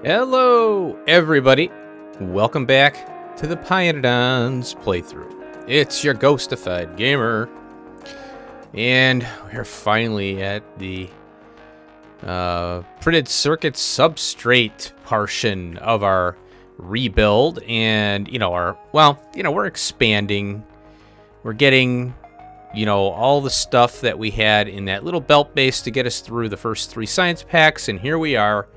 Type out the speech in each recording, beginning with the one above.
Hello, everybody. Welcome back to the pYanodons playthrough. It's your ghostified gamer. And we're finally at the printed circuit substrate portion of our rebuild. And, we're expanding. We're getting, all the stuff that we had in that little belt base to get us through the first 3 science packs. And here we are.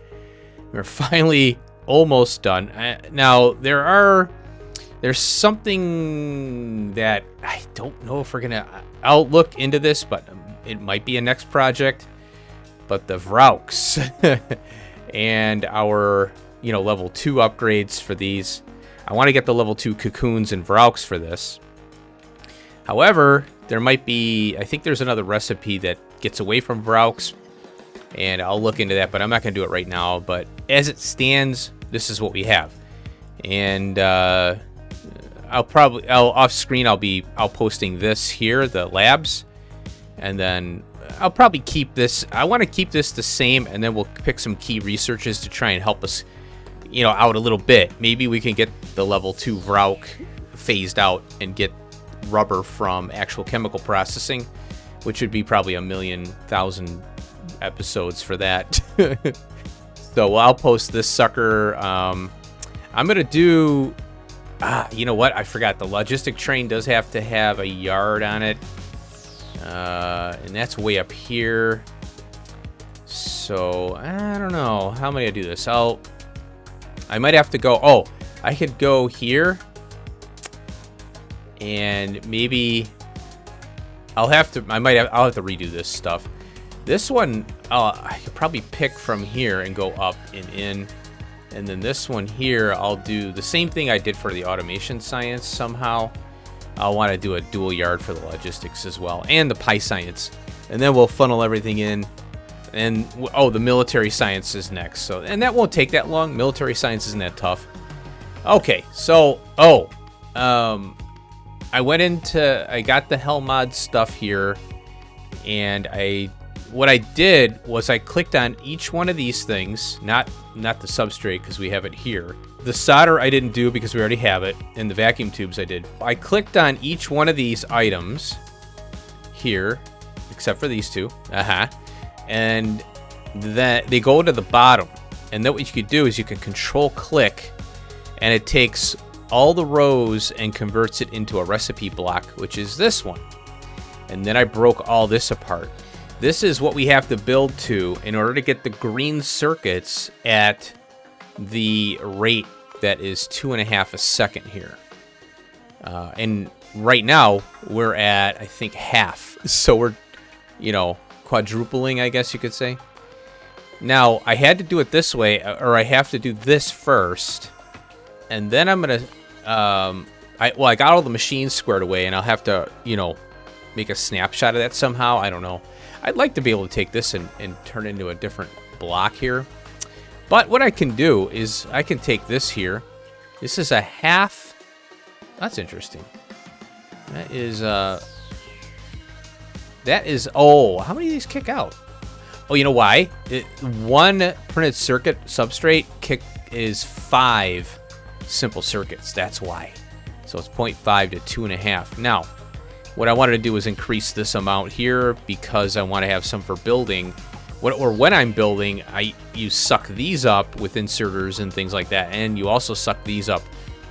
We're finally almost done. Now, there's something that I don't know if we're going to... I'll look into this, but it might be a next project. But the Vraux and our, level 2 upgrades for these. I want to get the level 2 cocoons and Vraux for this. However, there might be... I think there's another recipe that gets away from Vraux. And I'll look into that, but I'm not going to do it right now. But as it stands, this is what we have. And I'll off screen, I'll posting this here, the labs. And then I'll probably keep this. I want to keep this the same, and then we'll pick some key researches to try and help us, out a little bit. Maybe we can get the level 2 Vraux phased out and get rubber from actual chemical processing, which would be probably 1,000,000 episodes for that. So I'll post this sucker. I'm gonna do you know what, I forgot, the logistic train does have to have a yard on it, and that's way up here. So I don't know how am I gonna do this. I might have to go, I could go here, and maybe I'll have to redo this stuff. This one, I could probably pick from here and go up and in. And then this one here, I'll do the same thing I did for the automation science somehow. I'll want to do a dual yard for the logistics as well. And the pie science. And then we'll funnel everything in. And, the military science is next. So, and that won't take that long. Military science isn't that tough. Okay, so, I got the Hellmod stuff here. And what I did was I clicked on each one of these things, not the substrate because we have it here. The solder I didn't do because we already have it, and the vacuum tubes I did. I clicked on each one of these items here, except for these two. And then they go to the bottom. And then what you could do is you can control click, and it takes all the rows and converts it into a recipe block, which is this one. And then I broke all this apart. This is what we have to build to in order to get the green circuits at the rate that is 2.5 a second here. And right now, we're at, I think, half. So we're, quadrupling, I guess you could say. Now, I had to do it this way, or I have to do this first. And then I'm going to... I got all the machines squared away, and I'll have to, make a snapshot of that somehow. I don't know. I'd like to be able to take this and turn it into a different block here. But what I can do is I can take this here. This is a half. That's interesting. That is, how many of these kick out? Oh, you know why? One printed circuit substrate is 5 simple circuits. That's why. So it's 0.5 to 2.5. Now, what I wanted to do is increase this amount here because I want to have some for building. When I'm building, you suck these up with inserters and things like that, and you also suck these up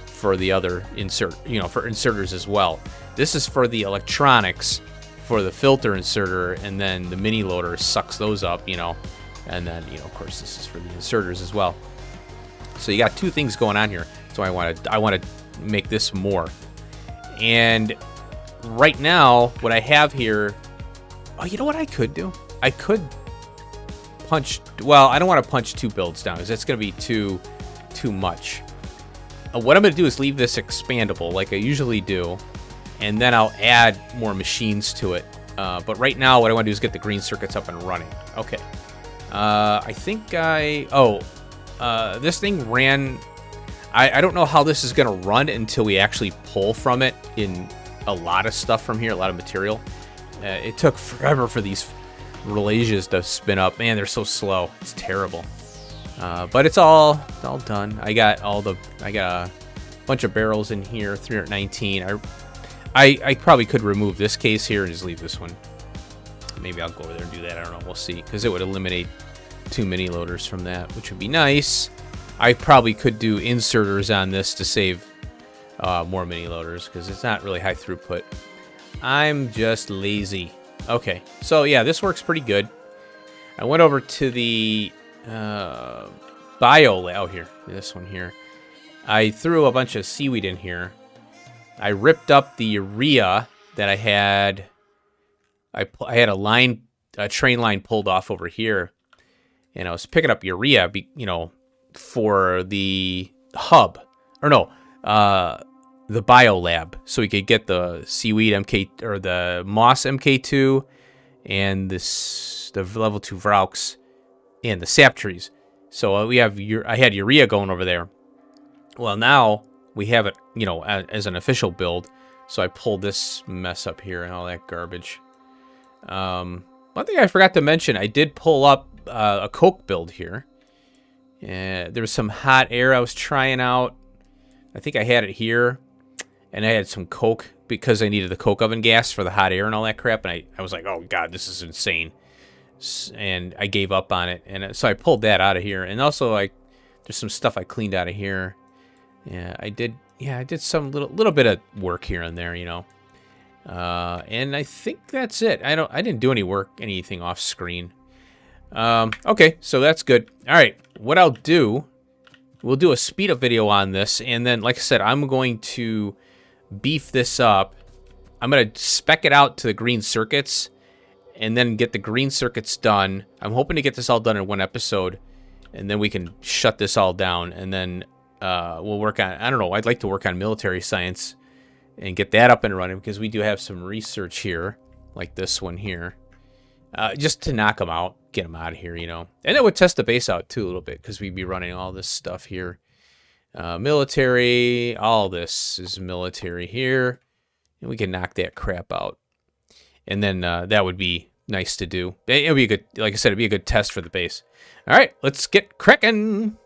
for the other for inserters as well. This is for the electronics, for the filter inserter, and then the mini loader sucks those up, and then of course this is for the inserters as well. So you got 2 things going on here. So I want to make this more. And right now, what I have here... you know what I could do? I could punch... Well, I don't want to punch 2 builds down because that's going to be too much. What I'm going to do is leave this expandable like I usually do, and then I'll add more machines to it. But right now, what I want to do is get the green circuits up and running. Okay. I think this thing ran... I don't know how this is going to run until we actually pull from it in a lot of stuff from here, a lot of material. It took forever for these Relasias to spin up. Man, they're so slow. It's terrible. But it's all done. I got a bunch of barrels in here, 319. I probably could remove this case here and just leave this one. Maybe I'll go over there and do that. I don't know. We'll see, because it would eliminate 2 mini loaders from that, which would be nice. I probably could do inserters on this to save more mini loaders, because it's not really high throughput. I'm just lazy. Okay, so yeah, this works pretty good. I went over to the bio lab. Oh, here, this one here. I threw a bunch of seaweed in here. I ripped up the urea that I had. I had a train line pulled off over here, and I was picking up urea, for the hub, or no, the bio lab, so we could get the seaweed MK or the moss MK2 and the level 2 Vraux and the sap trees. So I had urea going over there. Well, now we have it, as an official build. So I pulled this mess up here and all that garbage. One thing I forgot to mention, I did pull up a coke build here. There was some hot air I was trying out. I think I had it here, and I had some coke because I needed the coke oven gas for the hot air and all that crap. And I was like, oh god, this is insane, and I gave up on it. And so I pulled that out of here, and also there's some stuff I cleaned out of here. Yeah, I did some little bit of work here and there, and I think that's it. I didn't do anything off screen. Okay, so that's good. All right, what I'll do, we'll do a speed up video on this, and then, like I said, I'm going to beef this up. I'm going to spec it out to the green circuits, and then get the green circuits done. I'm hoping to get this all done in one episode, and then we can shut this all down, and then we'll work on, I don't know, I'd like to work on military science and get that up and running, because we do have some research here, like this one here, just to knock them out, get them out of here, And it would test the base out too a little bit, because we'd be running all this stuff here. Military, all this is military here, and we can knock that crap out. And then that would be nice to do. It would be a good, like I said, it'd be a good test for the base. All right, let's get cracking.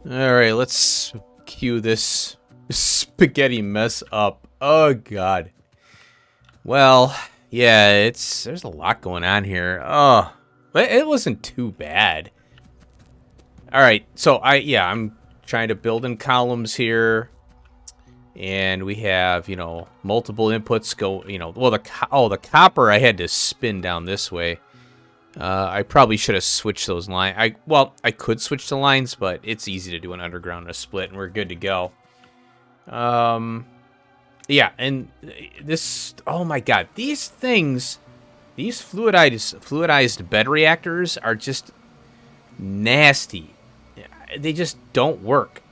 Alright, let's cue this spaghetti mess up. Oh, God. Well, yeah, there's a lot going on here. Oh, but it wasn't too bad. Alright, so I'm trying to build in columns here. And we have, you know, multiple inputs go, you know, well, the copper I had to spin down this way. I probably should have switched those lines. I could switch the lines, but it's easy to do an underground and a split, and we're good to go. Yeah, and this, oh my God, these things, these fluidized bed reactors are just nasty. They just don't work.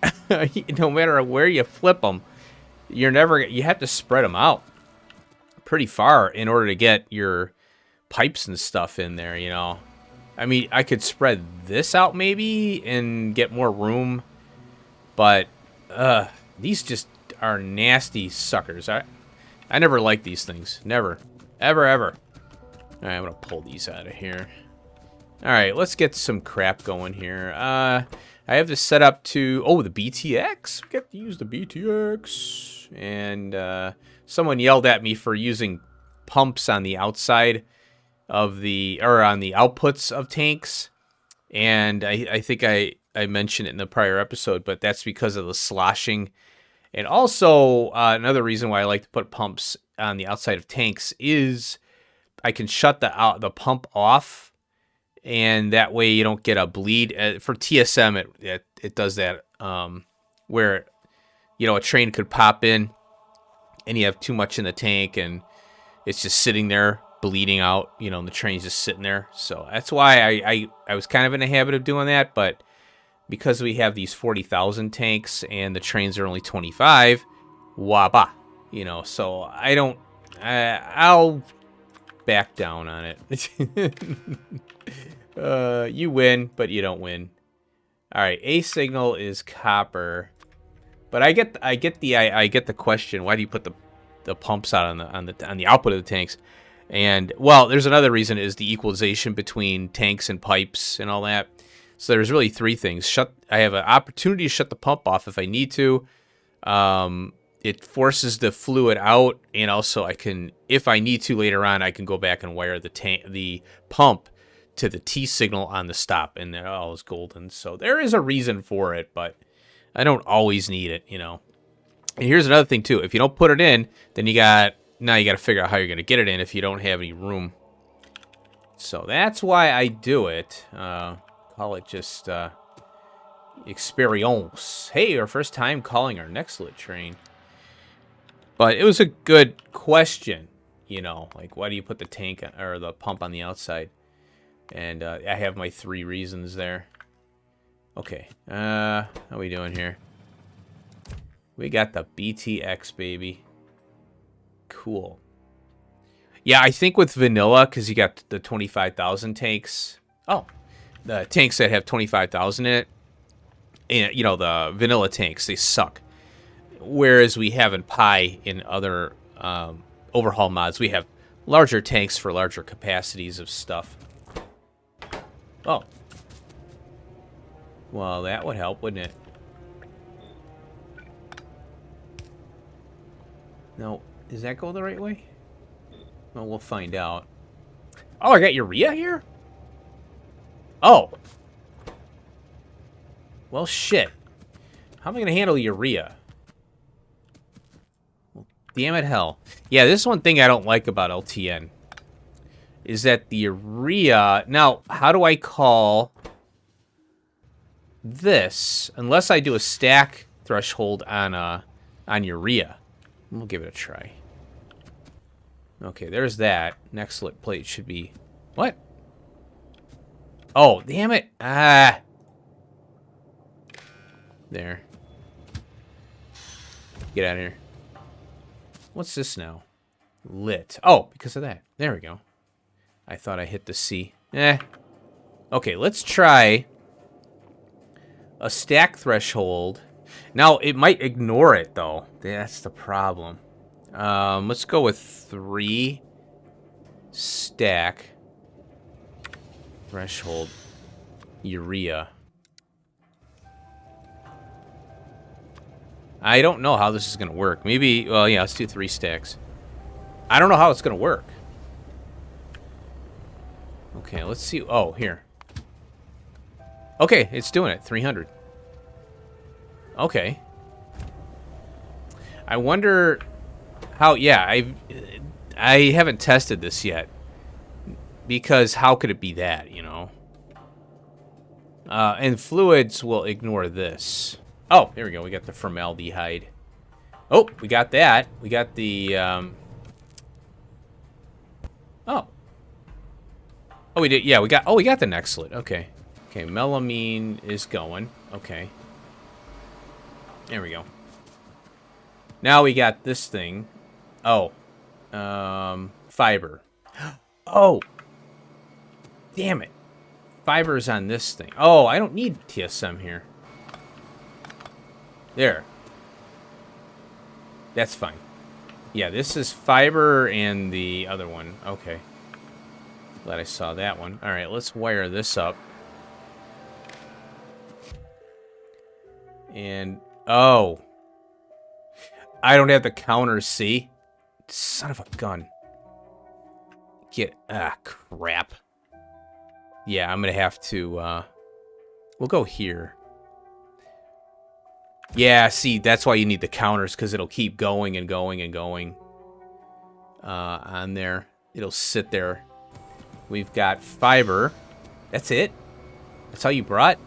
No matter where you flip them, you have to spread them out pretty far in order to get your pipes and stuff in there, you know. I mean, I could spread this out maybe and get more room, but these just are nasty suckers. I never liked these things. Never. Ever, ever. All right, I'm going to pull these out of here. All right, let's get some crap going here. I have this set up to, the BTX. We get to use the BTX. And someone yelled at me for using pumps on the outside of on the outputs of tanks. And I think I mentioned it in the prior episode, but that's because of the sloshing. And also, another reason why I like to put pumps on the outside of tanks is I can shut the pump off, and that way you don't get a bleed. For TSM, it does that, where, you know, a train could pop in, and you have too much in the tank, and it's just sitting there bleeding out, you know, and the train's just sitting there. So that's why I was kind of in the habit of doing that, but because we have these 40,000 tanks and the trains are only 25, waba, you know, so I'll back down on it. You win, but you don't win. All right, A signal is copper, but I get the question, why do you put the pumps out on the output of the tanks? And well, there's another reason, is the equalization between tanks and pipes and all that. So there's really three things. I have an opportunity to shut the pump off if I need to. It forces the fluid out, and also I can, if I need to later on, I can go back and wire the pump to the T signal on the stop, and they're all golden. So there is a reason for it, but I don't always need it, you know. And here's another thing too: if you don't put it in, then you got to figure out how you're going to get it in if you don't have any room. So that's why I do it. Call it just experience. Hey, our first time calling our next lit train. But it was a good question, you know, like why do you put the tank or the pump on the outside? And I have my three reasons there. Okay, how are we doing here? We got the BTX, baby. Cool. Yeah, I think with vanilla, because you got the 25,000 tanks. Oh, the tanks that have 25,000 in it. And, you know, the vanilla tanks, they suck. Whereas we have in Pi in other overhaul mods, we have larger tanks for larger capacities of stuff. Oh. Well, that would help, wouldn't it? No. Does that go the right way? Well, we'll find out. Oh, I got urea here? Oh. Well, shit. How am I going to handle urea? Well, damn it, hell. Yeah, this is one thing I don't like about LTN. Is that the urea... Now, how do I call this? Unless I do a stack threshold on urea. We'll give it a try. Okay, there's that. Next lit plate should be... What? Oh, damn it. Ah. There. Get out of here. What's this now? Lit. Oh, because of that. There we go. I thought I hit the C. Okay, let's try a stack threshold. Now, it might ignore it, though. That's the problem. Let's go with 3 stack. threshold. Urea. I don't know how this is going to work. Maybe, well, yeah, let's do 3 stacks. I don't know how it's going to work. Okay, let's see. Oh, here. Okay, it's doing it. 300. Okay. I wonder how, yeah, I haven't tested this yet. Because how could it be that, you know? And fluids will ignore this. Oh, here we go. We got the formaldehyde. Oh, we got that. We got the, Oh. Oh, we did. Yeah, we got the nextlet. Okay. Okay, melamine is going. Okay. There we go. Now we got this thing. Oh. Fiber. Oh. Damn it. Fiber's on this thing. Oh, I don't need TSM here. There. That's fine. Yeah, this is fiber and the other one. Okay. Glad I saw that one. Alright, let's wire this up. And, oh. I don't have the counters, see? Son of a gun. Crap. Yeah, I'm gonna have to, we'll go here. Yeah, see, that's why you need the counters, because it'll keep going and going and going. On there. It'll sit there. We've got fiber. That's it? That's all you brought?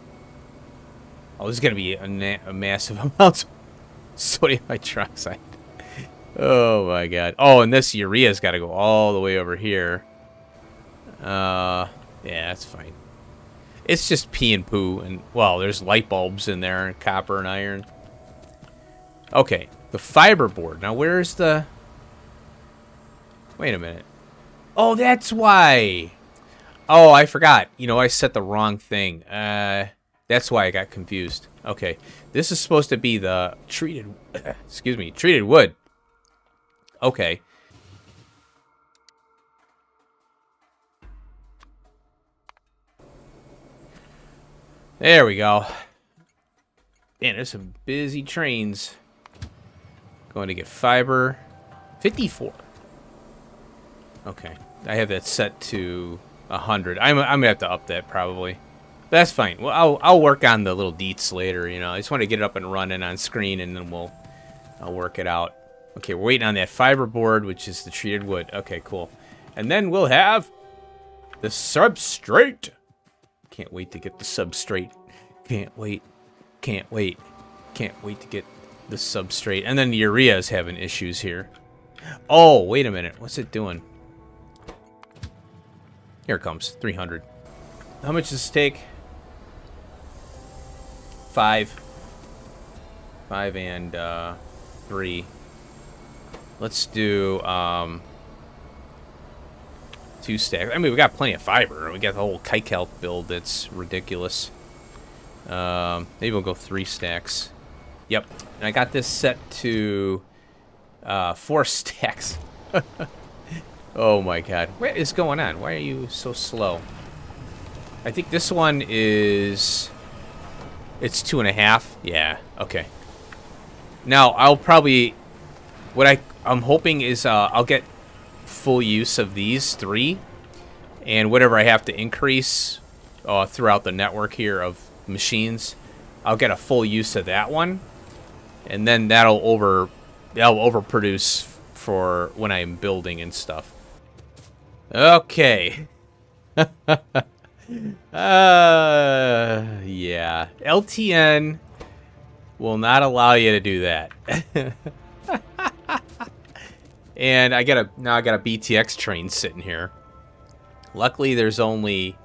Oh, this is gonna be a massive amount of sodium hydroxide. Oh my god. Oh, and this urea's got to go all the way over here. Yeah, that's fine. It's just pee and poo, and, well, there's light bulbs in there, and copper and iron. Okay, the fiber board. Now, where's the... Wait a minute. Oh, that's why! Oh, I forgot. You know, I set the wrong thing. That's why I got confused. Okay, this is supposed to be the treated... excuse me, treated wood. Okay. There we go. Man, there's some busy trains. Going to get fiber. 54. Okay. I have that set to 100. I'm gonna have to up that probably. That's fine. Well, I'll work on the little deets later, you know. I just want to get it up and running on screen, and then I'll work it out. Okay, we're waiting on that fiber board, which is the treated wood. Okay, cool. And then we'll have the substrate. Can't wait to get the substrate. Can't wait. Can't wait. Can't wait to get the substrate. And then the urea is having issues here. Oh, wait a minute. What's it doing? Here it comes. 300. How much does this take? 5. 5 and 3. Let's do 2 stacks. I mean, we got plenty of fiber. We got the whole kite build that's ridiculous. Maybe we'll go 3 stacks. Yep. And I got this set to 4 stacks. Oh my god. What is going on? Why are you so slow? I think this one is... It's 2.5. Yeah, okay. Now, I'll probably... What I'm hoping is I'll get full use of these 3. And whatever I have to increase throughout the network here of machines, I'll get a full use of that one. And then that'll overproduce for when I'm building and stuff. Okay. Yeah. LTN will not allow you to do that. And now I got a BTX train sitting here. Luckily, there's only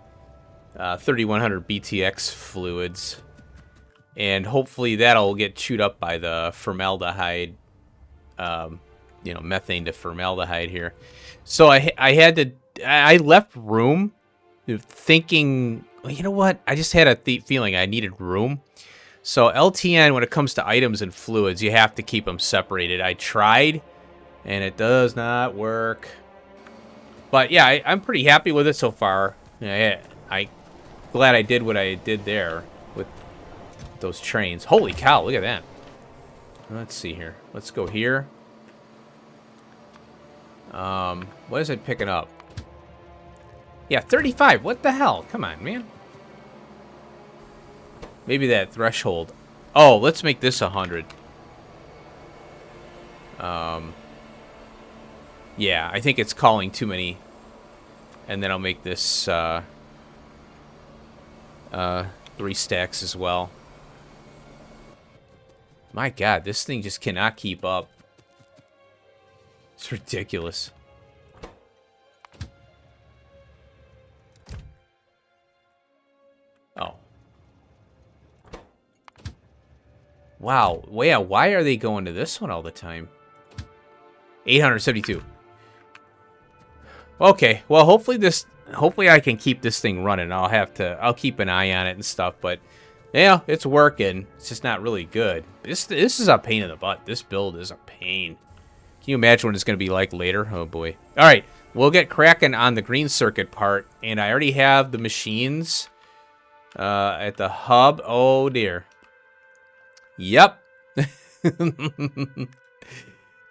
3,100 BTX fluids, and hopefully that'll get chewed up by the formaldehyde, you know, methane to formaldehyde here. So I left room, thinking, well, you know what? I just had a feeling I needed room. So LTN, when it comes to items and fluids, you have to keep them separated. I tried, and it does not work. But yeah, I'm pretty happy with it so far. Yeah, I glad I did what I did there with those trains. Holy cow, look at that. Let's see here. Let's go here. What is it picking up? Yeah, 35. What the hell? Come on, man. Maybe that threshold. Oh, let's make this 100. Yeah, I think it's calling too many. And then I'll make this 3 stacks as well. My God, this thing just cannot keep up. It's ridiculous. Oh. Wow. Yeah, why are they going to this one all the time? 872. Okay, well, hopefully I can keep this thing running. I'll keep an eye on it and stuff, but yeah, it's working. It's just not really good. This is a pain in the butt. This build is a pain. Can you imagine what it's going to be like later? Oh boy. All right, we'll get cracking on the green circuit part, and I already have the machines at the hub. Oh dear. Yep.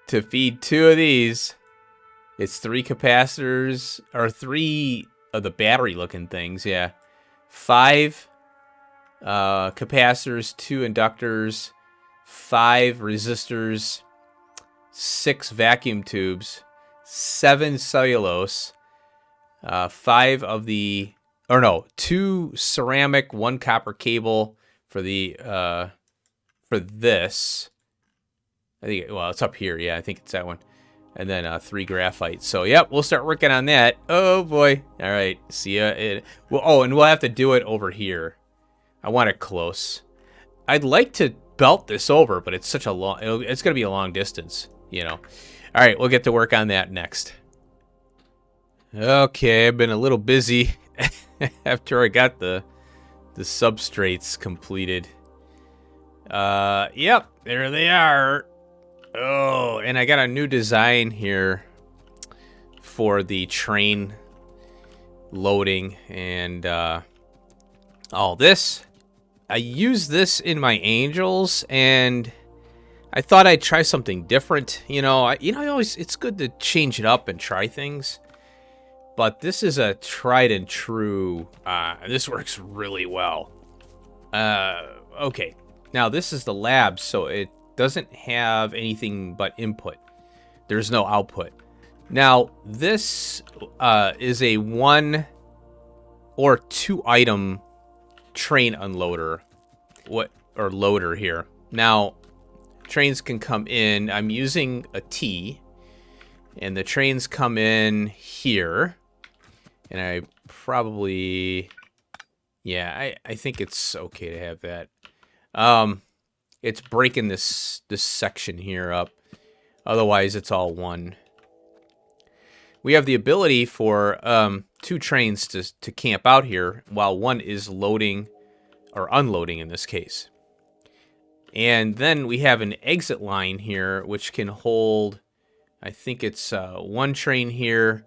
To feed 2 of these, it's 3 capacitors, or 3 of the battery-looking things, yeah. 5 capacitors, 2 inductors, 5 resistors, 6 vacuum tubes, 7 cellulose, 5 of the, or no, 2 ceramic, 1 copper cable for the, for this. I think, well, it's up here. Yeah, I think it's that one. And then 3 graphite. So, yep, we'll start working on that. Oh, boy. All right. See ya. Well, oh, and we'll have to do it over here. I want it close. I'd like to belt this over, but it's such a long... It's going to be a long distance, you know. All right, we'll get to work on that next. Okay, I've been a little busy after I got the substrates completed. Yep, there they are. Oh, and I got a new design here for the train loading and all this. I use this in my Angels, and I thought I'd try something different. You know, it's good to change it up and try things. But this is a tried and true. This works really well. Okay, now this is the lab, so it doesn't have anything but input. There's no output. Now, this is a 1 or 2 item train unloader. Or loader here. Now, trains can come in. I'm using a T, and the trains come in here. And I probably, yeah, I think it's okay to have that. It's breaking this section here up. Otherwise, it's all one. We have the ability for 2 trains to camp out here while one is loading or unloading in this case. And then we have an exit line here, which can hold, I think it's 1 train here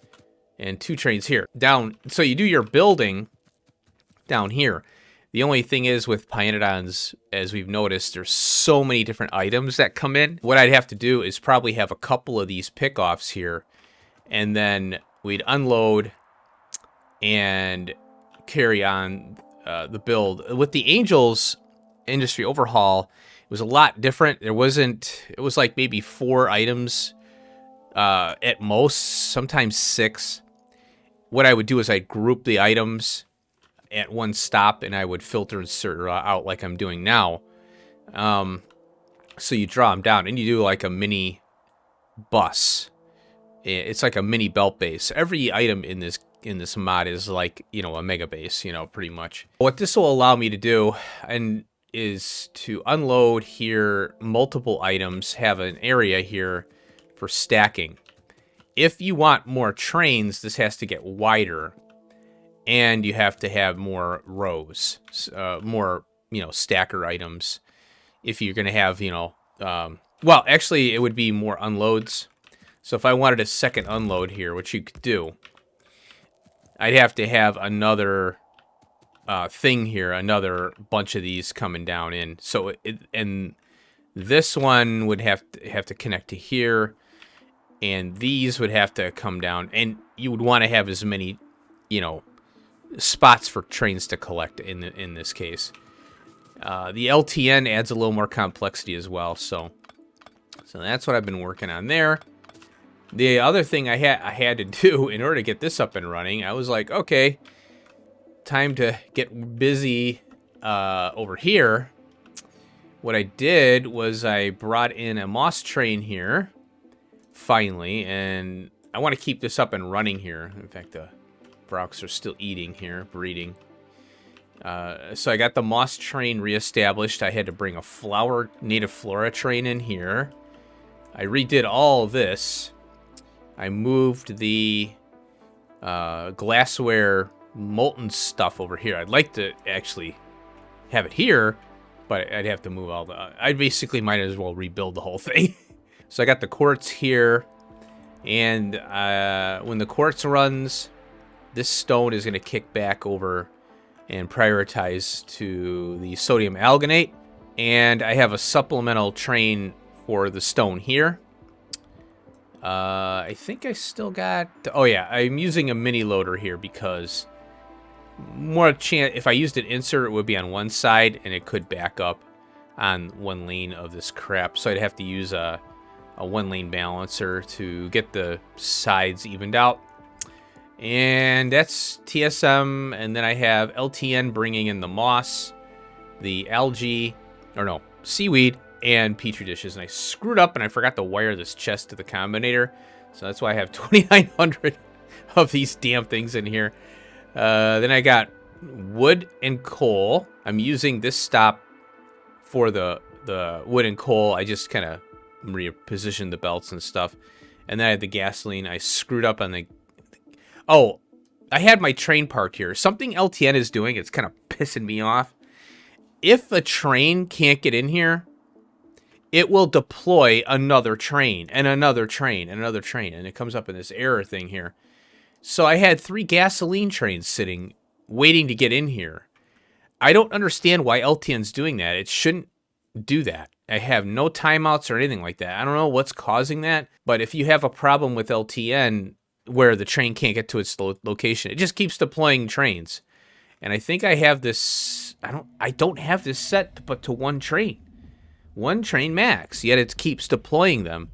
and 2 trains here. Down, so you do your building down here. The only thing is with pYanodons, as we've noticed, there's so many different items that come in. What I'd have to do is probably have a couple of these pickoffs here, and then we'd unload and carry on the build. With the Angels industry overhaul, it was a lot different. It was like maybe 4 items at most, sometimes 6. What I would do is I'd group the items at one stop, and I would filter and sort out like I'm doing now. So you draw them down, and you do like a mini bus. It's like a mini belt base. Every item in this mod is like, you know, a mega base, you know, pretty much. What this will allow me to do is to unload here multiple items, have an area here for stacking. If you want more trains, this has to get wider. And you have to have more rows, more, you know, stacker items. If you're going to have, you know, well, actually, it would be more unloads. So if I wanted a second unload here, which you could do, I'd have to have another thing here, another bunch of these coming down in. So and this one would have to connect to here, and these would have to come down, and you would want to have as many, you know, spots for trains to collect in this case. The LTN adds a little more complexity as well, so that's what I've been working on there. The other thing I had to do in order to get this up and running, I was like, okay, time to get busy over here. What I did was I brought in a moss train here, finally, and I want to keep this up and running here. In fact, the Brocks are still eating here, breeding. So I got the moss train reestablished. I had to bring a native flora train in here. I redid all this. I moved the glassware molten stuff over here. I'd like to actually have it here, but I'd have to move all the... I basically might as well rebuild the whole thing. So I got the quartz here, and when the quartz runs, this stone is going to kick back over and prioritize to the sodium alginate. And I have a supplemental train for the stone here. I think I still got... Oh yeah, I'm using a mini loader here because more chance... If I used an insert, it would be on one side, and it could back up on one lane of this crap. So I'd have to use a one-lane balancer to get the sides evened out. And that's TSM, and then I have LTN bringing in the moss, the algae, or no, seaweed, and petri dishes. And I screwed up and I forgot to wire this chest to the combinator. So that's why I have 2,900 of these damn things in here. Then I got wood and coal. I'm using this stop for the wood and coal. I just kind of repositioned the belts and stuff. And then I had the gasoline. I screwed up on the... Oh, I had my train parked here. Something LTN is doing, it's kind of pissing me off. If a train can't get in here, it will deploy another train and another train and another train. And it comes up in this error thing here. So I had 3 gasoline trains sitting, waiting to get in here. I don't understand why LTN's doing that. It shouldn't do that. I have no timeouts or anything like that. I don't know what's causing that. But if you have a problem with LTN where the train can't get to its location, it just keeps deploying trains. And I think I have this... I don't have this set but to one train max, yet it keeps deploying them.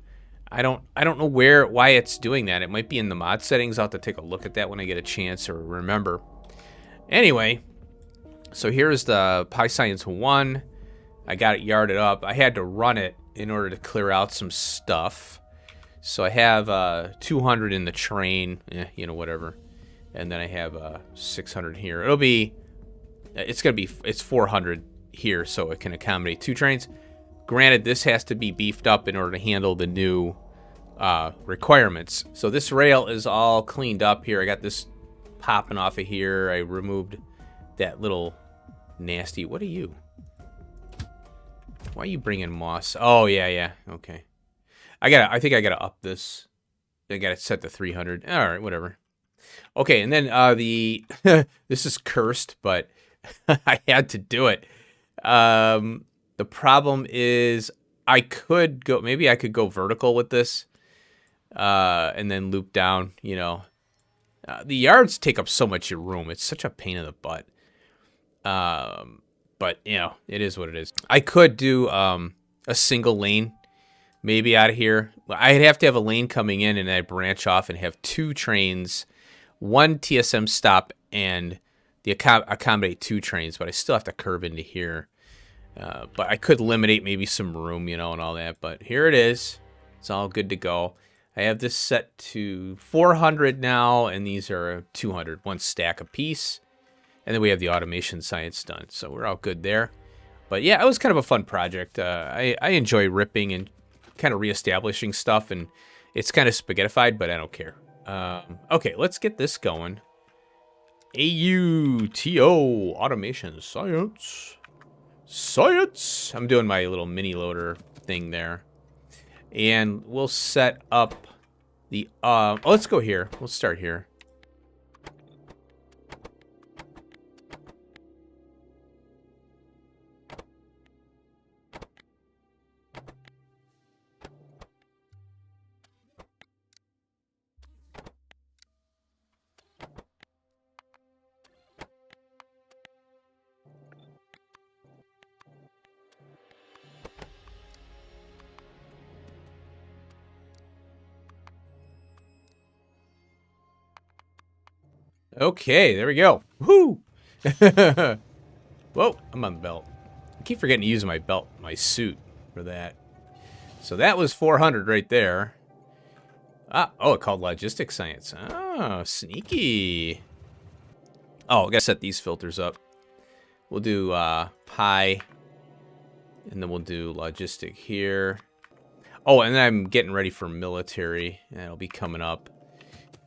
I don't know why it's doing that. It might be in the mod settings. I'll have to take a look at that when I get a chance or remember. Anyway, so here's the PyScience 1. I got it yarded up. I had to run it in order to clear out some stuff. So I have 200 in the train, you know, whatever. And then I have 600 here. It's 400 here, so it can accommodate 2 trains. Granted, this has to be beefed up in order to handle the new requirements. So this rail is all cleaned up here. I got this popping off of here. I removed that little nasty... What are you? Why are you bringing moss? Oh, yeah, okay. I think I gotta up this. I got it set to 300. All right, whatever. Okay, and then this is cursed, but I had to do it. The problem is maybe I could go vertical with this, and then loop down. You know, the yards take up so much room. It's such a pain in the butt. But you know, it is what it is. I could do a single lane. Maybe out of here. I'd have to have a lane coming in, and I'd branch off and have 2 trains, 1 TSM stop, and accommodate 2 trains. But I still have to curve into here. But I could eliminate maybe some room, you know, and all that. But here it is. It's all good to go. I have this set to 400 now, and these are 200, 1 stack apiece. And then we have the automation science done. So we're all good there. But yeah, it was kind of a fun project. I enjoy ripping and kind of reestablishing stuff, and it's kind of spaghettified, but I don't care. Okay, let's get this going. AUTO, automation science. I'm doing my little mini loader thing there. And we'll set up the, let's go here. We'll start here. Okay, there we go. Woo! Whoa, I'm on the belt. I keep forgetting to use my belt, my suit for that. So that was 400 right there. Ah, oh, it called logistics science. Oh, sneaky. Oh, I gotta set these filters up. We'll do pi, and then we'll do logistic here. Oh, and then I'm getting ready for military. That'll be coming up.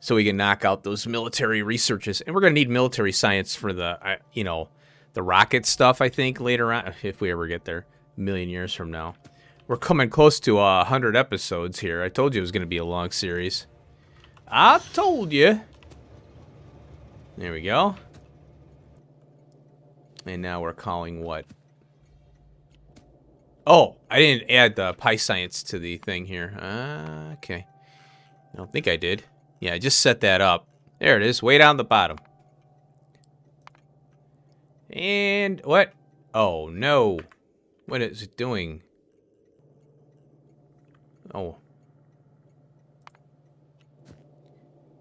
So we can knock out those military researches. And we're going to need military science for the, you know, the rocket stuff, I think, later on. If we ever get there, a million years from now. We're coming close to 100 episodes here. I told you it was going to be a long series. I told you. There we go. And now we're calling what? Oh, I didn't add the pi science to the thing here. Okay. I don't think I did. Yeah, I just set that up. There it is, way down the bottom. And what? Oh, no. What is it doing? Oh.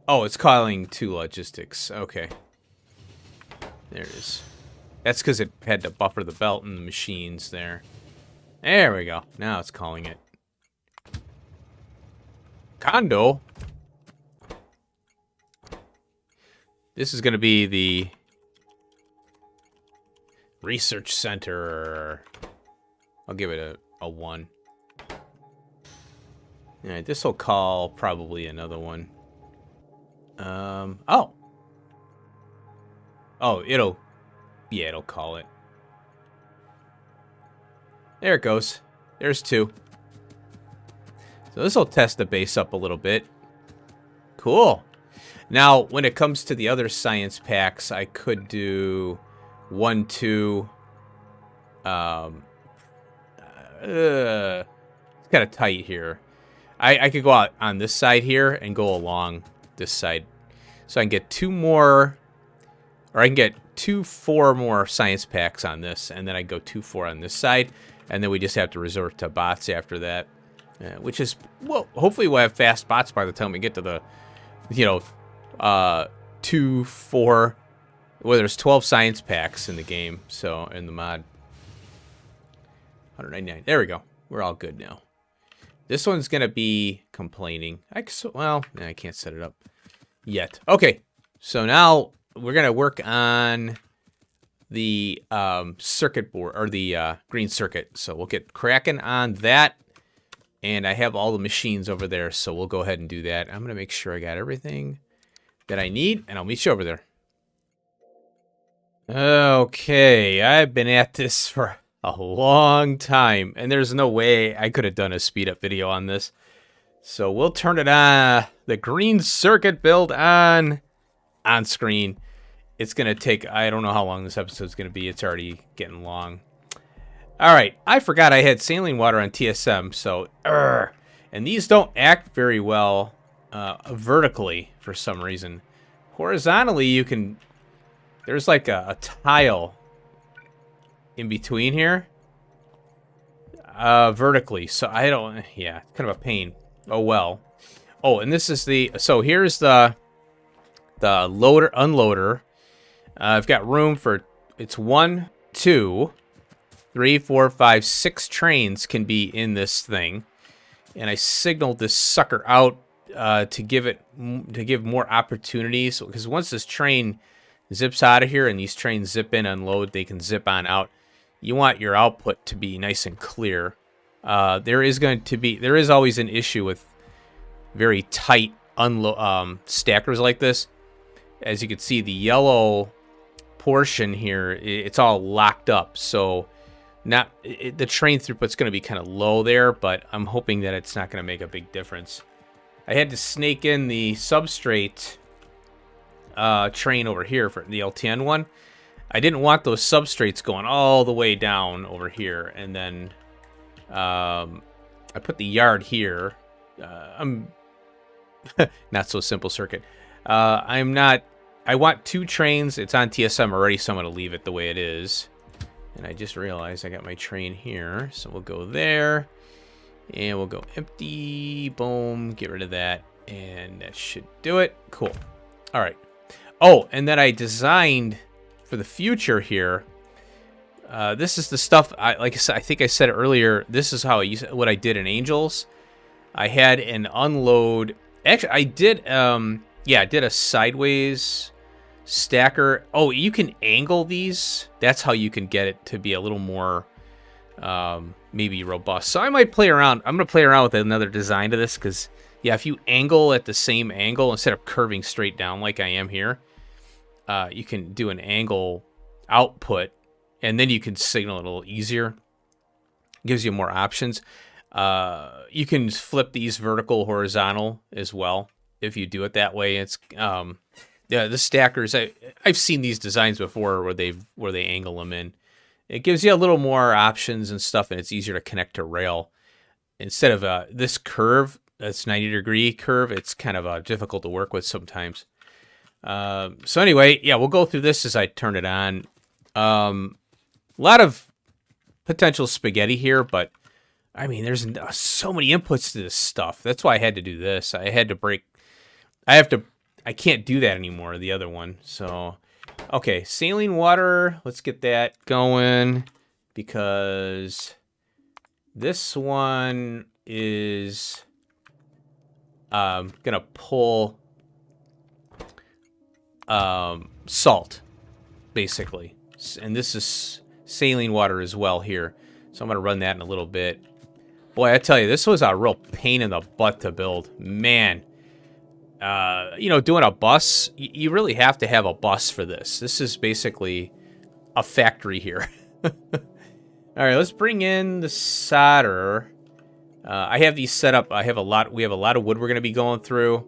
Oh, it's calling to logistics. Okay. There it is. That's because it had to buffer the belt and the machines there. There we go. Now it's calling it. Condo? This is going to be the research center. I'll give it a 1. Alright, this will call probably another one. Oh. Oh, it'll call it. There it goes. There's 2. So this will test the base up a little bit. Cool. Now, when it comes to the other science packs, I could do 1, 2. It's kind of tight here. I could go out on this side here and go along this side. So I can get 2 more, or I can get 4 more science packs on this, and then I go 2, 4 on this side, and then we just have to resort to bots after that. Which is, well, hopefully we'll have fast bots by the time we get to the, you know, 2, 4, well, there's 12 science packs in the game, so, in the mod. 199, there we go. We're all good now. This one's gonna be complaining. Well, I can't set it up yet. Okay, so now we're gonna work on the circuit board, or the green circuit. So we'll get cracking on that. And I have all the machines over there, so we'll go ahead and do that. I'm gonna make sure I got everything that I need, and I'll meet you over there. Okay, I've been at this for a long time, and there's no way I could have done a speed up video on this. So we'll turn it on, the green circuit build on screen. It's gonna take, I don't know how long this episode's gonna be. It's already getting long. All right, I forgot I had saline water on TSM, so, and these don't act very well vertically for some reason. Horizontally, you can, there's like a tile in between here. Vertically, so I don't, yeah, kind of a pain. Oh well. Oh, and this is the, so here's the loader, unloader. I've got room for, it's 1, 2, 3, 4, 5, 6 trains can be in this thing, and I signaled this sucker out to give more opportunities, because once this train zips out of here and these trains zip in, unload, they can zip on out. You want your output to be nice and clear. There is always an issue with very tight stackers like this. As you can see, the yellow portion here, it's all locked up, so the train throughput's going to be kind of low there, but I'm hoping that it's not going to make a big difference. I had to snake in the substrate train over here for the LTN one. I didn't want those substrates going all the way down over here, and then I put the yard here. I'm not so simple circuit. I want 2 trains. It's on TSM already, so I'm going to leave it the way it is. And I just realized I got my train here, so we'll go there, and we'll go empty, boom, get rid of that, and that should do it. Cool. All right. Oh, and then I designed for the future here. This is the stuff, like I said, I think I said earlier, this is how what I did in Angels. I had an unload. Actually, I did, yeah, I did a sideways stacker. Oh, you can angle these. That's how you can get it to be a little more, maybe robust. So I might play around. I'm going to play around with another design to this because, yeah, if you angle at the same angle instead of curving straight down like I am here, you can do an angle output, and then you can signal it a little easier. Gives you more options. You can flip these vertical, horizontal as well if you do it that way. It's yeah, the stackers. I've seen these designs before where they angle them in. It gives you a little more options and stuff, and it's easier to connect to rail instead of this curve. That's 90-degree curve. It's kind of difficult to work with sometimes. So anyway, yeah, we'll go through this as I turn it on. A lot of potential spaghetti here, but I mean, there's so many inputs to this stuff. That's why I had to do this. I had to break. I can't do that anymore, the other one. So, okay, saline water. Let's get that going because this one is gonna pull salt, basically. And this is saline water as well here. So I'm going to run that in a little bit. Boy, I tell you, this was a real pain in the butt to build. Man. You know, doing a bus, you really have to have a bus for this. This is basically a factory here. All right, let's bring in the solder. I have these set up. We have a lot of wood we're going to be going through.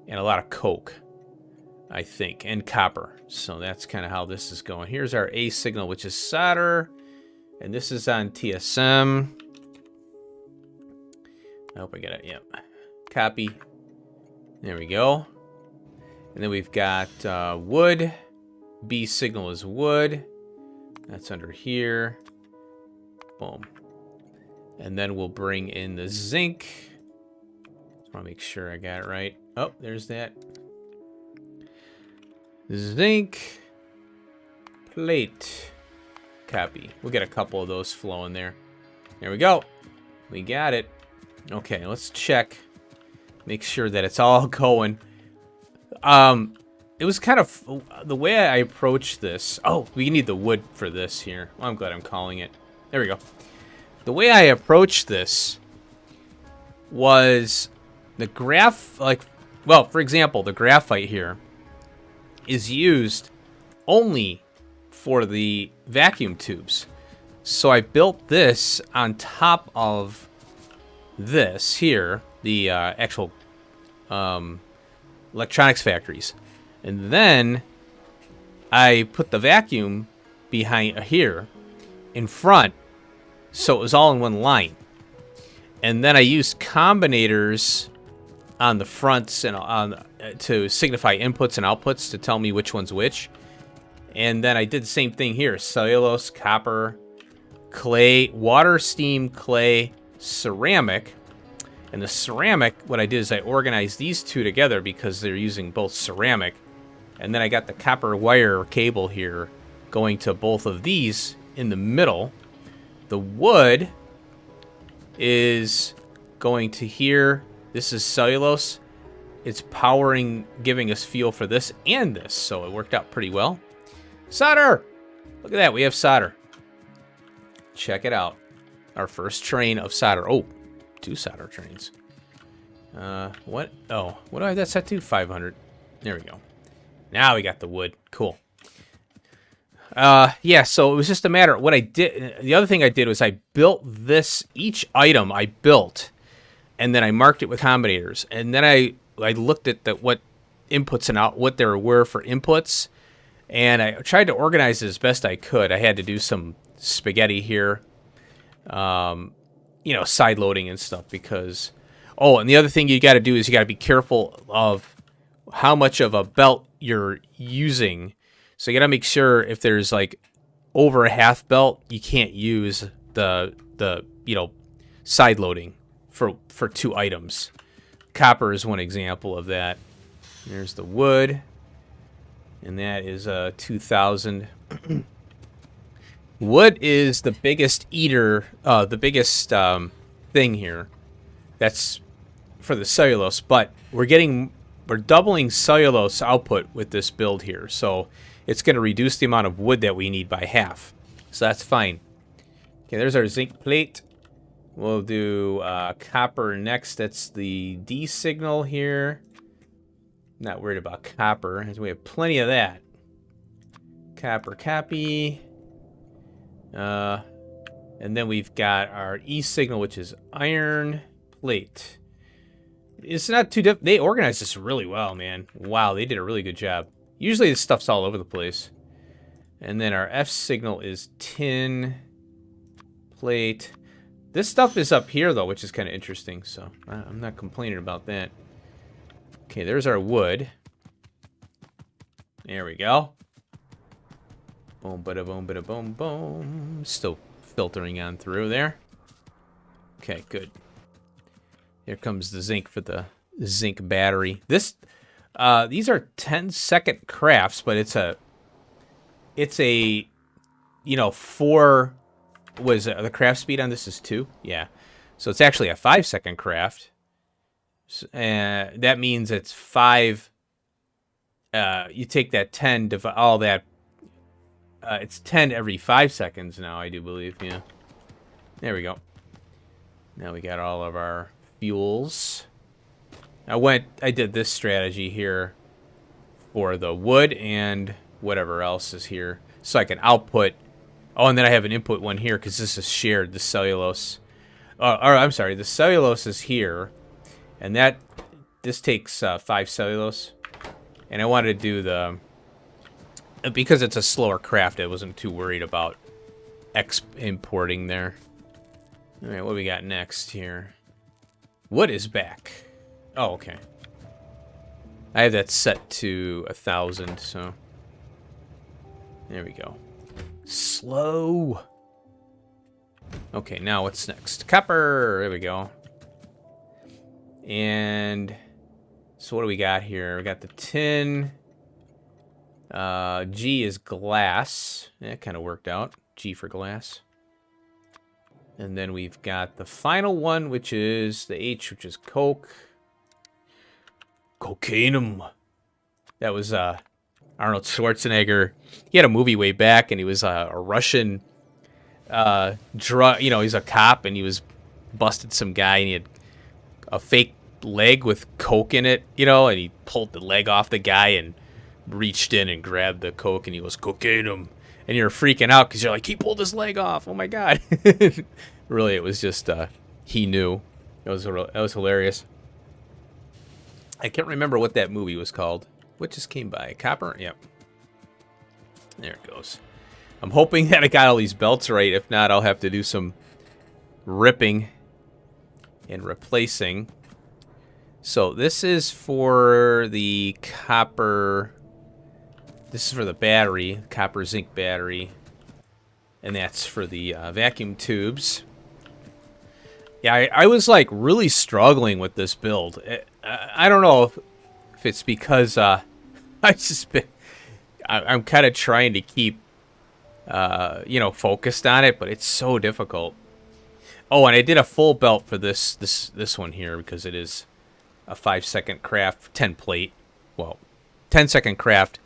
And a lot of coke, I think, and copper. So that's kind of how this is going. Here's our A signal, which is solder. And this is on TSM. I hope I get it. Yep. Copy. There we go. And then we've got wood. B signal is wood. That's under here. Boom. And then we'll bring in the zinc. Just want to make sure I got it right. Oh, there's that. Zinc. Plate. Copy. We'll get a couple of those flowing there. There we go. We got it. Okay, let's check. Make sure that it's all going. It was kind of the way I approached this. Oh, we need the wood for this here. Well, I'm glad I'm calling it. There we go. The way I approached this was the well, for example, the graphite here is used only for the vacuum tubes. So I built this on top of this here, the actual electronics factories. And then I put the vacuum behind here in front, so it was all in one line. And then I used combinators on the fronts and to signify inputs and outputs to tell me which one's which. And then I did the same thing here: cellulose, copper, clay, water, steam, clay, ceramic. And the ceramic, what I did is I organized these two together because they're using both ceramic. And then I got the copper wire cable here going to both of these in the middle. The wood is going to here. This is cellulose. It's powering, giving us fuel for this and this. So it worked out pretty well. Solder! Look at that. We have solder. Check it out. Our first train of solder. Oh, 2 solder trains. What? Oh, what do I have that set to? 500. There we go. Now we got the wood. Cool. Yeah, so it was just a matter of what I did. The other thing I did was I built this, each item I built, and then I marked it with combinators. And then I looked at what inputs and what there were for inputs, and I tried to organize it as best I could. I had to do some spaghetti here. You know, side loading and stuff because... Oh, and the other thing you got to do is you got to be careful of how much of a belt you're using. So you got to make sure if there's like over a half belt, you can't use the you know, side loading for 2 items. Copper is one example of that. There's the wood. And that is 2,000. Wood is the biggest eater, the biggest thing here. That's for the cellulose, but we're doubling cellulose output with this build here, so it's going to reduce the amount of wood that we need by half. So that's fine. Okay, there's our zinc plate. We'll do copper next. That's the D signal here. Not worried about copper, as we have plenty of that. Copper copy. And then we've got our E signal, which is iron plate. It's not too difficult. They organized this really well, man. Wow, they did a really good job. Usually this stuff's all over the place. And then our F signal is tin plate. This stuff is up here, though, which is kind of interesting, so I'm not complaining about that. Okay, there's our wood. There we go. Boom, bada boom, bada boom, boom. Still filtering on through there. Okay, good. Here comes the zinc for the zinc battery. These are 10-second crafts, but it's a, you know, 4. Was the craft speed on this is 2? Yeah. So it's actually a 5-second craft. That means it's 5. You take that 10, all that. It's 10 every 5 seconds now, I do believe. Yeah. There we go. Now we got all of our fuels. I did this strategy here for the wood and whatever else is here, so I can output. Oh, and then I have an input one here because this is shared, the cellulose. Or I'm sorry, the cellulose is here, and this takes 5 cellulose. And I wanted to do because it's a slower craft, I wasn't too worried about importing there. All right, what do we got next here? Wood is back. Oh, okay. I have that set to 1,000, so there we go. Slow. Okay, now what's next? Copper. There we go. And so what do we got here? We got the tin. G is glass. That kind of worked out. G for glass. And then we've got the final one, which is the H, which is coke. Cocainum. That was Arnold Schwarzenegger. He had a movie way back, and he was a Russian drug. You know, he's a cop, and he was busted some guy, and he had a fake leg with coke in it. You know, and he pulled the leg off the guy and reached in and grabbed the coke, and he was cocainum. And you're freaking out because you're like, he pulled his leg off. Oh my god! Really, it was just he knew. That was hilarious. I can't remember what that movie was called. What just came by? Copper? Yep. There it goes. I'm hoping that I got all these belts right. If not, I'll have to do some ripping and replacing. So this is for the copper. This is for the battery, copper zinc battery. And that's for the vacuum tubes. Yeah, I was like really struggling with this build. I don't know if it's because I'm kind of trying to keep focused on it, but it's so difficult. Oh, and I did a full belt for this one here because it is a 5-second craft, 10 plate. Well, 10-second craft,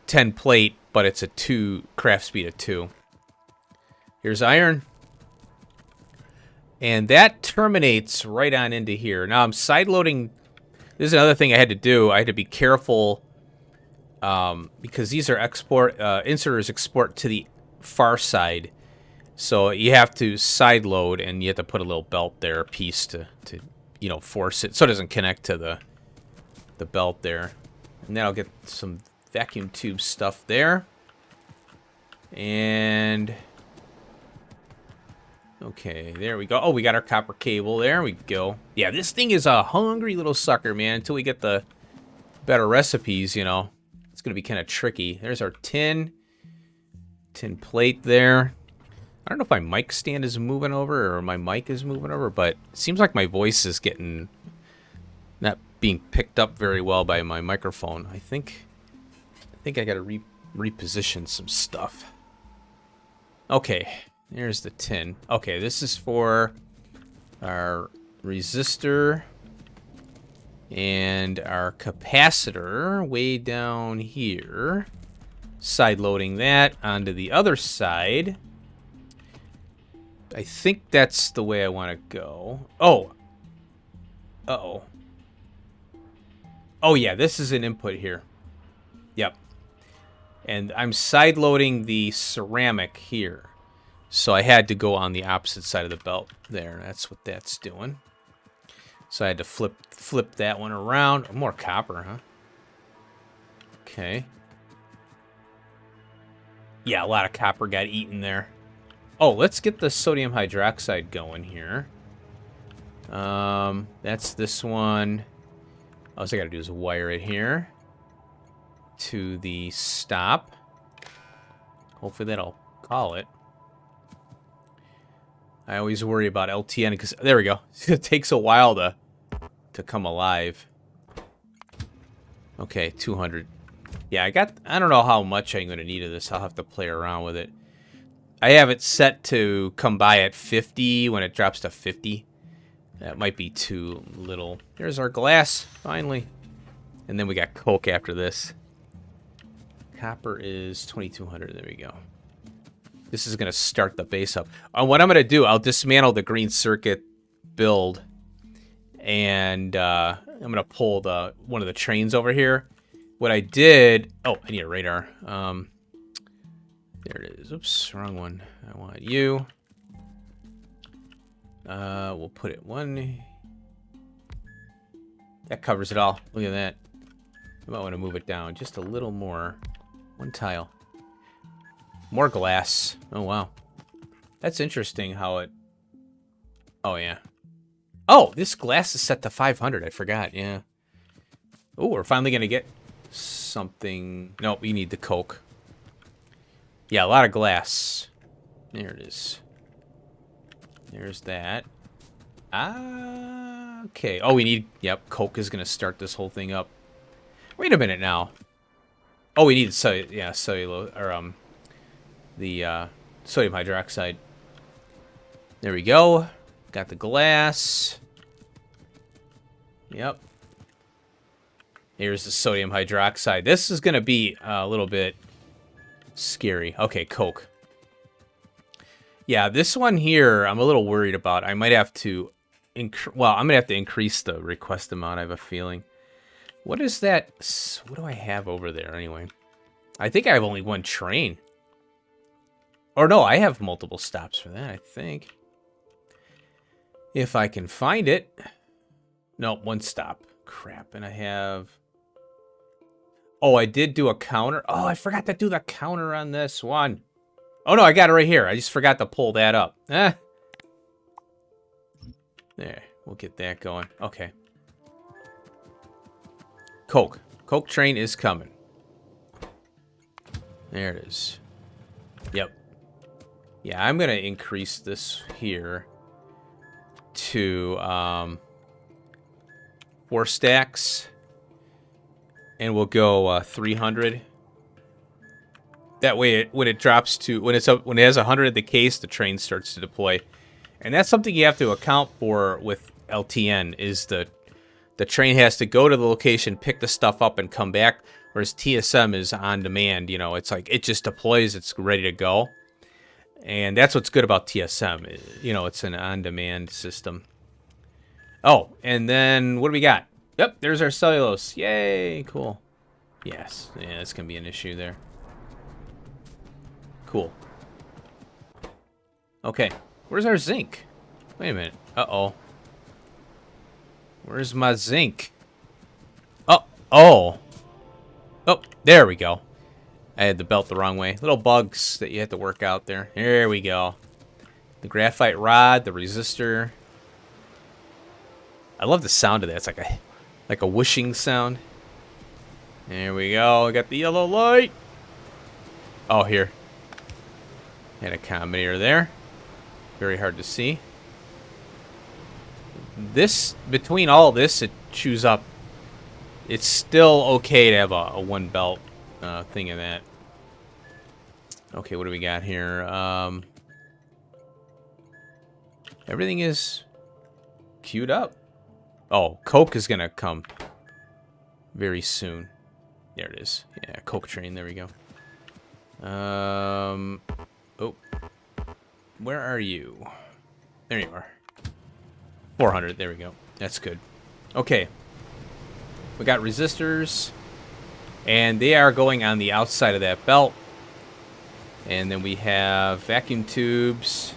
10 plate, but it's a 2 craft speed of 2. Here's iron. And that terminates right on into here. Now I'm sideloading. This is another thing I had to do. I had to be careful because these are inserters export to the far side. So you have to sideload, and you have to put a little belt there, a piece to force it so it doesn't connect to the belt there. And then I'll get some vacuum tube stuff there. And okay, there we go. Oh, we got our copper cable. There we go. Yeah, this thing is a hungry little sucker, man. Until we get the better recipes, it's going to be kind of tricky. There's our tin plate there. I don't know if my mic stand is moving over or my mic is moving over, but it seems like my voice is not being picked up very well by my microphone. I think think I gotta reposition some stuff. Okay, there's the tin. Okay, this is for our resistor and our capacitor way down here. Side loading that onto the other side. I think that's the way I want to go. Oh. Uh-oh. Oh, yeah, this is an input here. Yep. And I'm side loading the ceramic here. So I had to go on the opposite side of the belt there. That's what that's doing. So I had to flip that one around. More copper, huh? Okay. Yeah, a lot of copper got eaten there. Oh, let's get the sodium hydroxide going here. That's this one. All I gotta do is wire it here to the stop. Hopefully that'll call it. I always worry about LTN because there we go. It takes a while to come alive. Okay, 200. Yeah, I don't know how much I'm gonna need of this. I'll have to play around with it. I have it set to come by at 50 when it drops to 50. That might be too little. There's our glass, finally. And then we got coke after this. Copper is 2200. There we go. This is going to start the base up. What I'm going to do, I'll dismantle the green circuit build. And I'm going to pull one of the trains over here. What I did... Oh, I need a radar. There it is. Oops, wrong one. I want you. We'll put it one. That covers it all. Look at that. I might want to move it down just a little more. One tile. More glass. Oh, wow. That's interesting how it... Oh, yeah. Oh, this glass is set to 500. I forgot, yeah. Oh, we're finally going to get something... Nope, we need the coke. Yeah, a lot of glass. There it is. There's that. Ah, okay. Oh, we need... Yep, coke is going to start this whole thing up. Wait a minute now. Oh, we need cellulose... Or, the sodium hydroxide. There we go. Got the glass. Yep. Here's the sodium hydroxide. This is going to be a little bit scary. Okay, coke. Yeah, this one here I'm a little worried about. I might have to... Well, I'm going to have to increase the request amount, I have a feeling. What is that? What do I have over there anyway? I think I have only one train. Or no, I have multiple stops for that, I think. If I can find it. No, one stop. Crap, and I have... Oh, I did do a counter. Oh, I forgot to do the counter on this one. Oh, no, I got it right here. I just forgot to pull that up. There, we'll get that going. Okay. Coke. Coke train is coming. There it is. Yep. Yeah, I'm going to increase this here to 4 stacks. And we'll go 300. That way, when it drops to... When it has 100 in the case, the train starts to deploy. And that's something you have to account for with LTN, is the train has to go to the location, pick the stuff up, and come back. Whereas TSM is on demand. You know, it's like it just deploys, it's ready to go. And that's what's good about TSM. You know, it's an on-demand system. Oh, and then what do we got? Yep, there's our cellulose. Yay, cool. Yes, yeah, that's going to be an issue there. Cool. Okay, where's our zinc? Wait a minute. Uh-oh. Where's my zinc? Oh, oh. Oh, there we go. I had the belt the wrong way. Little bugs that you have to work out there. There we go. The graphite rod, the resistor. I love the sound of that. It's like a whooshing sound. There we go. I got the yellow light. Oh, here. Had a combinator there. Very hard to see. This, between all this, it chews up. It's still okay to have a one belt thing of that. Okay, what do we got here? Everything is queued up. Oh, Coke is gonna come very soon. There it is. Yeah, Coke train. There we go. Oh, where are you? There you are. 400. There we go. That's good. Okay. We got resistors, and they are going on the outside of that belt. And then we have vacuum tubes.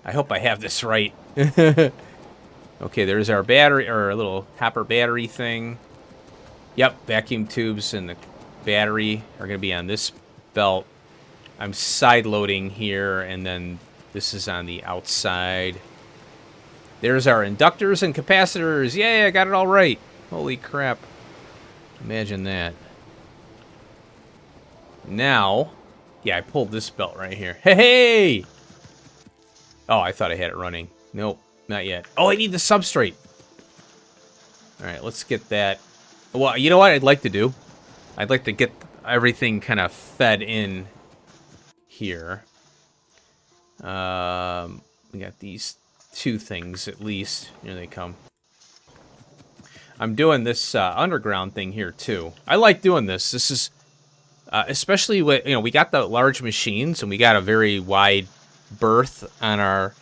I hope I have this right. Okay, there's our battery, or a little copper battery thing. Yep, vacuum tubes and the battery are going to be on this belt. I'm side loading here, and then this is on the outside. There's our inductors and capacitors. Yay, I got it all right. Holy crap. Imagine that. Now, yeah, I pulled this belt right here. Hey! Oh, I thought I had it running. Nope, not yet. Oh, I need the substrate. All right, let's get that. Well, you know what I'd like to do? I'd like to get everything kind of fed in here. We got these two things at least. Here they come. I'm doing this underground thing here too. I like doing this. This is especially with, you know, we got the large machines and we got a very wide berth on our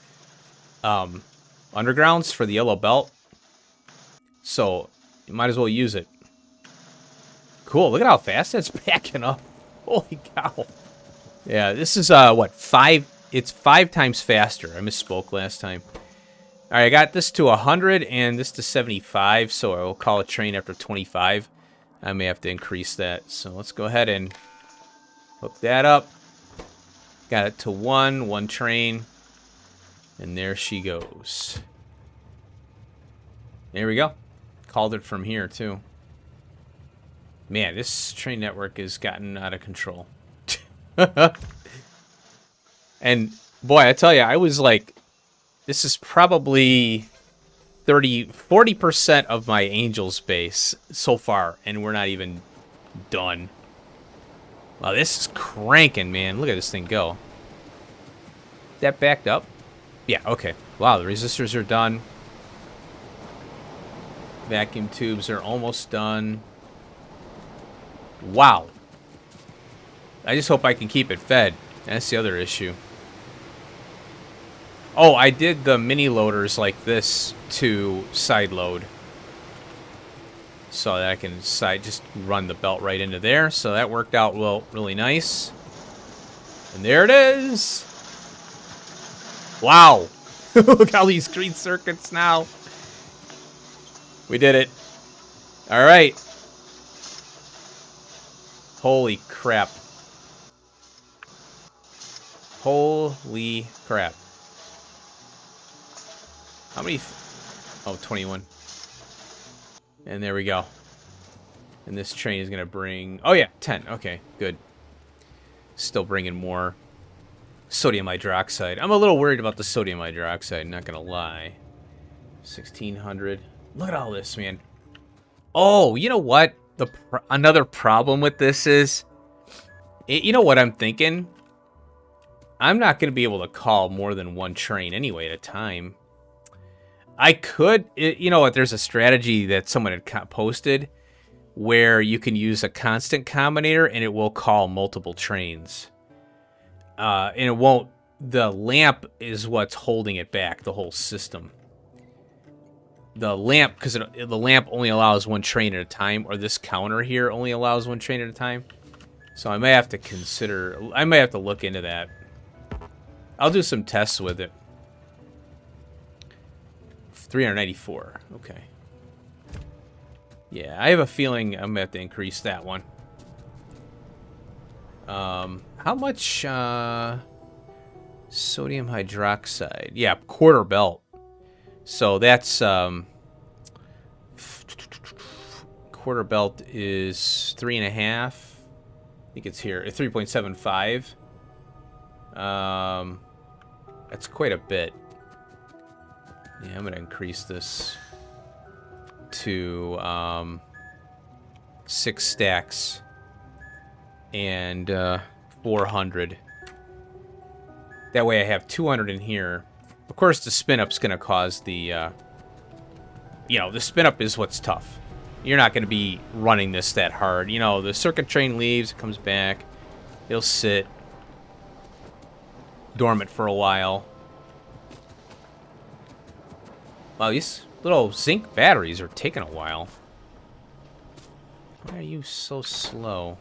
undergrounds for the yellow belt. So you might as well use it. Cool, look at how fast that's backing up. Holy cow. Yeah, this is what, 5, it's 5 times faster. I misspoke last time. All right, I got this to 100 and this to 75, so I will call a train after 25. I may have to increase that. So let's go ahead and hook that up. Got it to 1 train. And there she goes. There we go. Called it from here, too. Man, this train network has gotten out of control. And, boy, I tell you, I was like, this is probably 40% of my Angels base so far, and we're not even done. Wow, this is cranking, man. Look at this thing go. That backed up? Yeah, okay. Wow, the resistors are done. Vacuum tubes are almost done. Wow. I just hope I can keep it fed. That's the other issue. Oh, I did the mini loaders like this to side load. So that I can just run the belt right into there. So that worked out well, really nice. And there it is. Wow. Look at all these green circuits now. We did it. All right. Holy crap. Holy crap. How many? Oh, 21. And there we go. And this train is going to bring... Oh, yeah, 10. Okay, good. Still bringing more sodium hydroxide. I'm a little worried about the sodium hydroxide, not going to lie. 1,600. Look at all this, man. Oh, you know what? Another problem with this is... You know what I'm thinking? I'm not going to be able to call more than 1 train anyway at a time. I could, you know what, there's a strategy that someone had posted where you can use a constant combinator and it will call multiple trains. And it won't, the lamp is what's holding it back, the whole system. The lamp, because the lamp only allows 1 train at a time, or this counter here only allows 1 train at a time. So I may have to I may have to look into that. I'll do some tests with it. 394. Okay. Yeah, I have a feeling I'm gonna have to increase that one. How much sodium hydroxide? Yeah, quarter belt. So that's quarter belt is 3.5. I think it's here. 3.75. That's quite a bit. Yeah, I'm gonna increase this to 6 stacks. And 400. That way I have 200 in here. Of course, the spin-up's going to cause the... you know, the spin-up is what's tough. You're not going to be running this that hard. You know, the circuit train leaves, it comes back. It'll sit dormant for a while. Wow, these little zinc batteries are taking a while. Why are you so slow?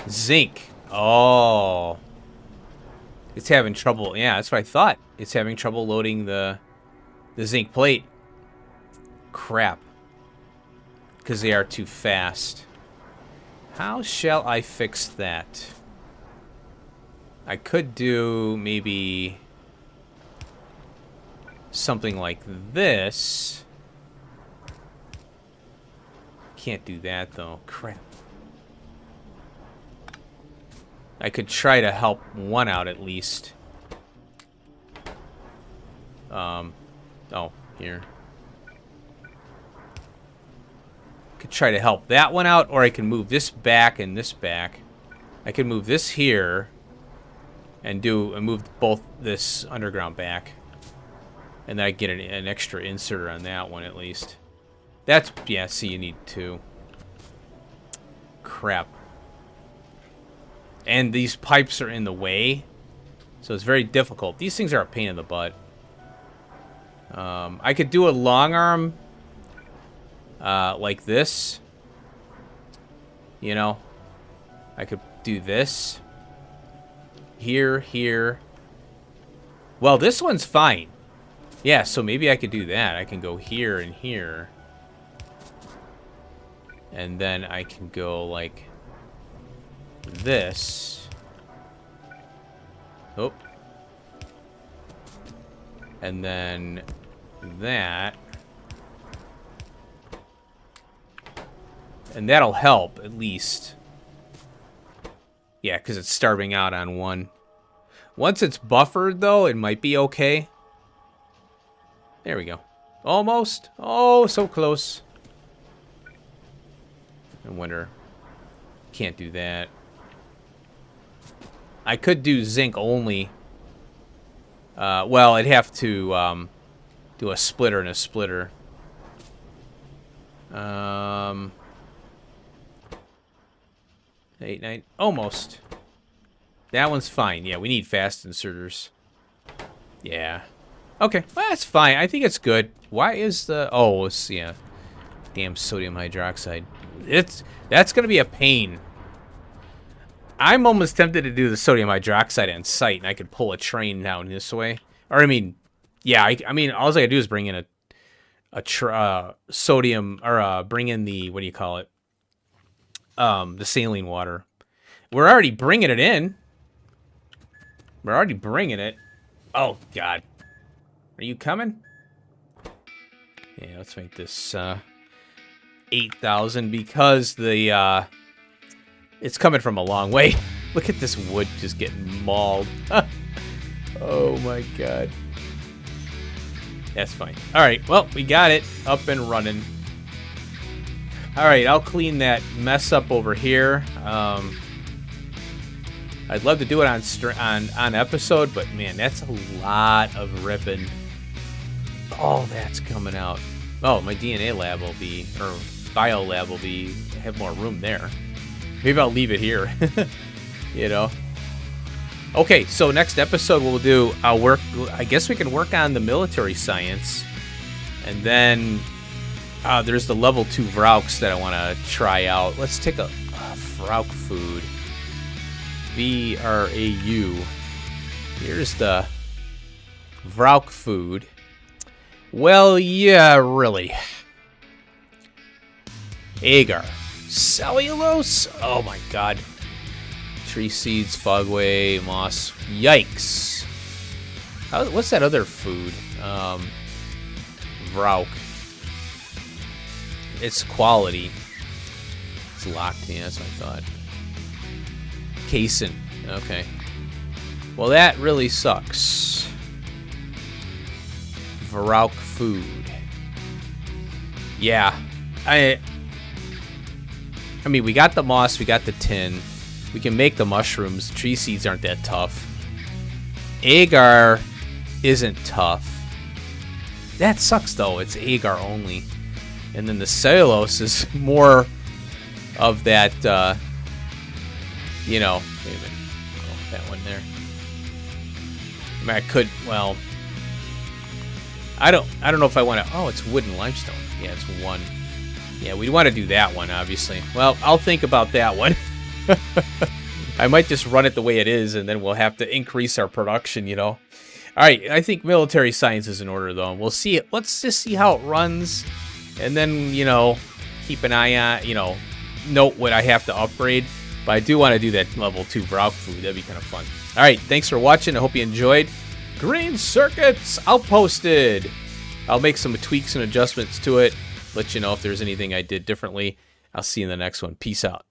Zinc. Oh. It's having trouble. Yeah, that's what I thought. It's having trouble loading the zinc plate. Crap. Because they are too fast. How shall I fix that? I could do maybe something like this. Can't do that though. Crap. I could try to help one out at least. Oh, here. Could try to help that one out, or I can move this back and this back. I can move this here and move both this underground back. And then I get an extra inserter on that one at least. That's, yeah, see, you need 2. Crap. And these pipes are in the way, so it's very difficult. These things are a pain in the butt. I could do a long arm like this. You know, I could do this. Here, here. Well, this one's fine. Yeah, so maybe I could do that. I can go here and here. And then I can go like this. Oh. And then that. And that'll help, at least. Yeah, because it's starving out on one. Once it's buffered, though, it might be okay. There we go. Almost. Oh, so close. I wonder. Can't do that. I could do zinc only. Well, I'd have to do a splitter and a splitter. 8, 9, almost. That one's fine. Yeah, we need fast inserters. Yeah. Okay, well, that's fine. I think it's good. Why is the... Oh, it's, yeah. Damn sodium hydroxide. That's going to be a pain. I'm almost tempted to do the sodium hydroxide on site, and I could pull a train down this way. Or, I mean, yeah, I mean, all I gotta do is bring in a sodium, or bring in the, what do you call it? The saline water. We're already bringing it in. We're already bringing it. Oh, God. Are you coming? Yeah, let's make this 8,000 because the it's coming from a long way. Look at this wood just getting mauled. Oh my God. That's fine. All right, well, we got it up and running. All right, I'll clean that mess up over here. I'd love to do it on episode, but man, that's a lot of ripping. All that's coming out. Oh, my DNA lab will be, or bio lab will be, have more room there. Maybe I'll leave it here. You know. Okay, so next episode we'll do I guess we can work on the military science, and then there's the level 2 Vrauks that I want to try out. Let's take a Vrauk food. V-R-A-U. Here's the Vrauk food. Well, yeah, really. Agar. Cellulose? Oh my God. Tree seeds, fogway, moss. Yikes. What's that other food? Vrauk. It's quality. It's locked in, that's what I thought. Casein. Okay. Well, that really sucks. Vrauk food. Yeah. I mean, we got the moss, we got the tin. We can make the mushrooms. Tree seeds aren't that tough. Agar isn't tough. That sucks, though. It's agar only. And then the cellulose is more of that, you know... Wait a minute. Oh, that one there. I mean, I could... Well... I don't know if I want to... Oh, it's wood and limestone. Yeah, it's one. Yeah, we want to do that one, obviously. Well, I'll think about that one. I might just run it the way it is, and then we'll have to increase our production, you know. All right, I think military science is in order, though. We'll see it. Let's just see how it runs, and then, you know, keep an eye on, you know, note what I have to upgrade. But I do want to do that level 2 Brock food. That'd be kind of fun. All right, thanks for watching. I hope you enjoyed. Green Circuits Outposted. I'll make some tweaks and adjustments to it. Let you know if there's anything I did differently. I'll see you in the next one. Peace out.